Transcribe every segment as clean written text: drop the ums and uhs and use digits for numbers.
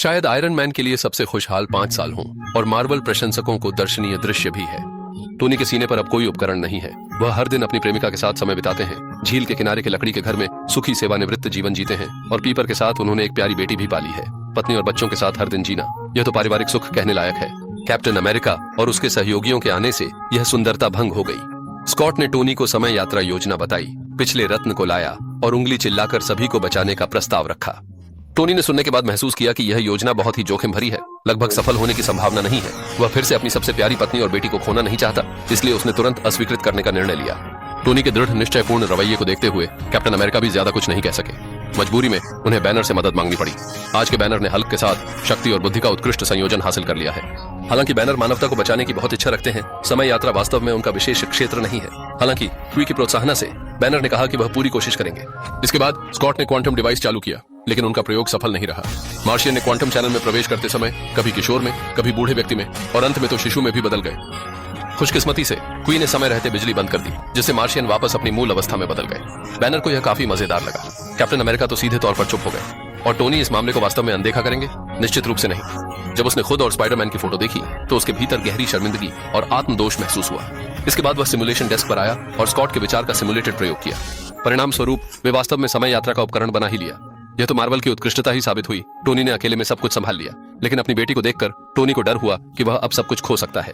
शायद iron man के लिए सबसे खुशहाल 5 साल हों और मार्वल प्रशंसकों को दर्शनीय दृश्य भी है। टोनी के सीने पर अब कोई उपकरण नहीं है। वह हर दिन अपनी प्रेमिका के साथ समय बिताते हैं, झील के किनारे के लकड़ी के घर में सुखी सेवानिवृत्त जीवन जीते हैं और पीपर के साथ उन्होंने एक प्यारी बेटी भी पाली है। पत्नी और बच्चों के साथ हर दिन जीना, यह तो पारिवारिक सुख कहने लायक है। कैप्टन अमेरिका और उसके सहयोगियों के आने से यह सुंदरता भंग हो गई। स्कॉट ने टोनी को समय यात्रा योजना बताई, पिछले रत्न को लाया और उंगली चिल्लाकर सभी को बचाने का प्रस्ताव रखा। टोनी ने सुनने के बाद महसूस किया कि यह योजना बहुत ही जोखिम भरी है, लगभग सफल होने की संभावना नहीं है। वह फिर से अपनी सबसे प्यारी पत्नी और बेटी को खोना नहीं चाहता, इसलिए उसने तुरंत अस्वीकृत करने का निर्णय लिया। टोनी के दृढ़ निश्चयपूर्ण रवैये को देखते हुए कैप्टन अमेरिका भी ज्यादा कुछ नहीं कह सके। मजबूरी में उन्हें बैनर से मदद मांगनी पड़ी। आज के बैनर ने हल्क के साथ शक्ति और बुद्धि का उत्कृष्ट संयोजन हासिल कर लिया है। हालांकि बैनर मानवता को बचाने की बहुत इच्छा रखते हैं, समय यात्रा वास्तव में उनका विशेष क्षेत्र नहीं है। हालांकि क्वी की प्रोत्साहना से बैनर ने कहा कि वह पूरी कोशिश करेंगे। इसके बाद स्कॉट ने क्वांटम डिवाइस चालू किया, लेकिन उनका प्रयोग सफल नहीं रहा। मार्शियन ने क्वांटम चैनल में प्रवेश करते समय कभी किशोर में, कभी बूढ़े व्यक्ति में और अंत में तो शिशु में भी बदल गए। खुशकिस्मती से क्वी ने समय रहते बिजली बंद कर दी, जिससे मार्शियन वापस अपनी मूल अवस्था में बदल गए। बैनर को यह काफी मजेदार लगा। कैप्टन अमेरिका तो सीधे तौर पर चुप हो गए। और टोनी इस मामले को वास्तव में अनदेखा करेंगे? निश्चित रूप से नहीं। जब उसने खुद और स्पाइडरमैन की फोटो देखी तो उसके भीतर गहरी शर्मिंदगी और आत्मदोष महसूस हुआ। इसके बाद वह सिमुलेशन डेस्क पर आया और स्कॉट के विचार का सिमुलेटेड प्रयोग किया। परिणाम स्वरूप वे वास्तव में समय यात्रा का उपकरण बना ही लिया। यह तो मार्वल की उत्कृष्टता ही साबित हुई। टोनी ने अकेले में सब कुछ संभाल लिया, लेकिन अपनी बेटी को देखकर टोनी को डर हुआ कि वह अब सब कुछ खो सकता है।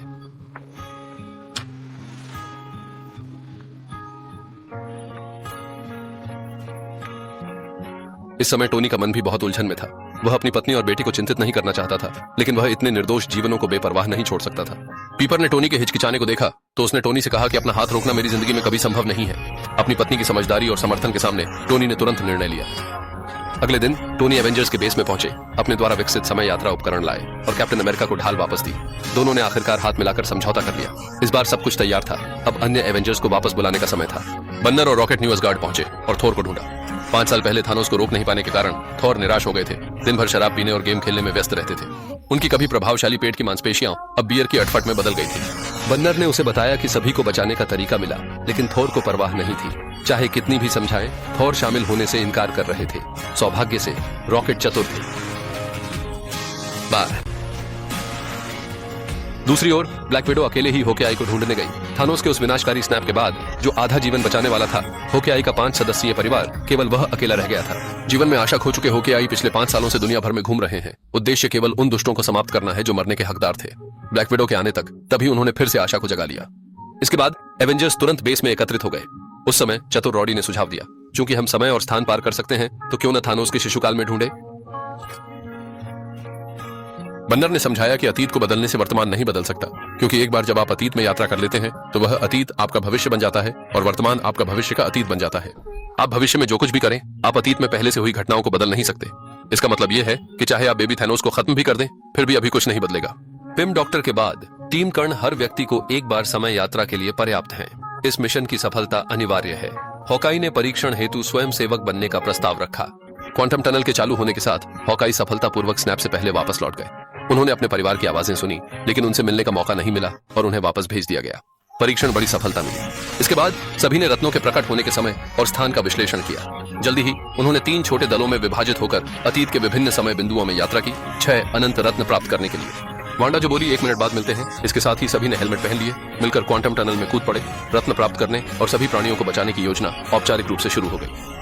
इस समय टोनी का मन भी बहुत उलझन में था। वह अपनी पत्नी और बेटी को चिंतित नहीं करना चाहता था, लेकिन वह इतने निर्दोष जीवनों को बेपरवाह नहीं छोड़ सकता था। पीपर ने टोनी के हिचकिचाने को देखा तो उसने टोनी से कहा कि अपना हाथ रोकना मेरी जिंदगी में कभी संभव नहीं है। अपनी पत्नी की समझदारी और समर्थन के सामने टोनी ने तुरंत निर्णय लिया। अगले दिन टोनी एवेंजर्स के बेस में पहुंचे, अपने द्वारा विकसित समय यात्रा उपकरण लाए और कैप्टन अमेरिका को ढाल वापस दी। दोनों ने आखिरकार हाथ मिलाकर समझौता कर लिया। इस बार सब कुछ तैयार था। अब अन्य एवेंजर्स को वापस बुलाने का समय था। बन्नर और रॉकेट न्यू असगार्ड पहुंचे और थोर को ढूंढा। 5 साल पहले थानोस को रोक नहीं पाने के कारण थोर निराश हो गए थे। दिन भर शराब पीने और गेम खेलने में व्यस्त रहते थे। उनकी कभी प्रभावशाली पेट की मांसपेशियां अब बियर की अटफट में बदल गई थी। बन्नर ने उसे बताया कि सभी को बचाने का तरीका मिला, लेकिन थोर को परवाह नहीं थी। चाहे कितनी भी समझाएं, थोर शामिल होने से इनकार कर रहे थे। सौभाग्य से रॉकेट चतुर थे। बार दूसरी ओर ब्लैक विडो अकेले ही होकेआई को ढूंढने गई। थानोस के उस विनाशकारी स्नैप के बाद जो आधा जीवन बचाने वाला था, होकेआई का 5 सदस्यीय परिवार, केवल वह अकेला रह गया था। जीवन में आशा खो चुके होकेआई पिछले 5 सालों से दुनिया भर में घूम रहे हैं। उद्देश्य केवल उन दुष्टों को समाप्त करना है जो मरने के हकदार थे। ब्लैक विडो के आने तक तभी उन्होंने फिर से आशा को जगा लिया। इसके बाद एवेंजर्स तुरंत बेस में एकत्रित हो गए। उस समय चतुर रॉडी ने सुझाव दिया, चूंकि हम समय और स्थान पार कर सकते हैं तो क्यों न थानोस के शिशुकाल में ढूंढे। बन्नर ने समझाया कि अतीत को बदलने से वर्तमान नहीं बदल सकता, क्योंकि एक बार जब आप अतीत में यात्रा कर लेते हैं तो वह अतीत आपका भविष्य बन जाता है और वर्तमान आपका भविष्य का अतीत बन जाता है। आप भविष्य में जो कुछ भी करें, आप अतीत में पहले से हुई घटनाओं को बदल नहीं सकते। इसका मतलब यह है कि चाहे आप बेबी थैनोस को खत्म भी कर दें, फिर भी अभी कुछ नहीं बदलेगा। पिम डॉक्टर के बाद टीम कर्ण हर व्यक्ति को एक बार समय यात्रा के लिए पर्याप्त है। इस मिशन की सफलता अनिवार्य है। हॉकाई ने परीक्षण हेतु स्वयं सेवक बनने का प्रस्ताव रखा। क्वांटम टनल के चालू होने के साथ हॉकाई सफलतापूर्वक स्नैप से पहले वापस लौट गए। उन्होंने अपने परिवार की आवाजें सुनी, लेकिन उनसे मिलने का मौका नहीं मिला और उन्हें वापस भेज दिया गया। परीक्षण बड़ी सफलता मिली। इसके बाद सभी ने रत्नों के प्रकट होने के समय और स्थान का विश्लेषण किया। जल्दी ही उन्होंने 3 छोटे दलों में विभाजित होकर अतीत के विभिन्न समय बिंदुओं में यात्रा की, 6 अनंत रत्न प्राप्त करने के लिए। वांडा जो बोली 1 मिनट बाद मिलते हैं, इसके साथ ही सभी ने हेलमेट पहन लिए, मिलकर क्वांटम टनल में कूद पड़े। रत्न प्राप्त करने और सभी प्राणियों को बचाने की योजना औपचारिक रूप से शुरू हो गई।